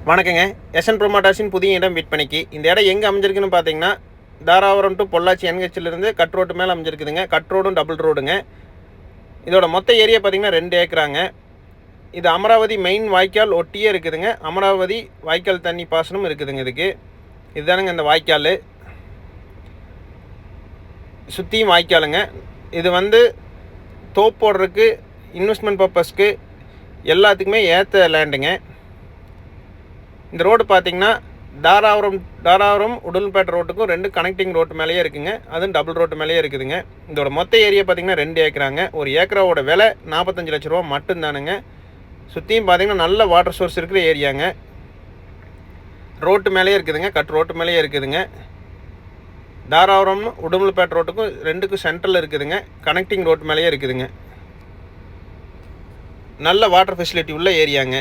வணக்கங்க. எஸ்என் ப்ரோமோட்டர்ஸின் புதிய இடம் விற்பனைக்கு. இந்த இடம் எங்கே அமைஞ்சிருக்குன்னு பார்த்தீங்கன்னா, தாராபுரம் டு பொள்ளாச்சி என்ஹெச்சிலிருந்து கட் ரோட்டு மேலே அமைஞ்சிருக்குதுங்க. கட் ரோடும் டபுள் ரோடுங்க. இதோட மொத்த ஏரியா பார்த்தீங்கன்னா 2 ஏக்கராங்க. இது அமராவதி மெயின் வாய்க்கால் ஒட்டியே இருக்குதுங்க. அமராவதி வாய்க்கால் தண்ணி பாசனம் இருக்குதுங்க இதுக்கு. இதுதானுங்க இந்த வாய்க்கால். சுற்றியும் வாய்க்காலுங்க. இது தோப்பு போடுறதுக்கு, இன்வெஸ்ட்மெண்ட் பர்பஸ்க்கு எல்லாத்துக்குமே ஏற்ற லேண்டுங்க. இந்த ரோடு பார்த்தீங்கன்னா தாராபுரம் உடுமல்பேட்டை ரோட்டுக்கும் 2 கனெக்டிங் ரோட்டு மேலேயே இருக்குங்க. அதுவும் டபுள் ரோட்டு மேலேயே இருக்குதுங்க. இதோட மொத்த ஏரியா பார்த்தீங்கன்னா 2 ஏக்கராங்க. ஒரு ஏக்கராவோட விலை 45 லட்ச ரூபா மட்டும்தானுங்க. சுற்றியும் பார்த்தீங்கன்னா நல்ல வாட்டர் சோர்ஸ் இருக்கிற ஏரியாங்க. ரோட்டு மேலேயே இருக்குதுங்க. கட் ரோட்டு மேலேயே இருக்குதுங்க. தாராபுரம் உடுமல்பேட்டை ரோட்டுக்கும் 2க்கும் சென்ட்ரல் இருக்குதுங்க. கனெக்டிங் ரோட்டு மேலேயே இருக்குதுங்க. நல்ல வாட்டர் ஃபெசிலிட்டி உள்ள ஏரியாங்க.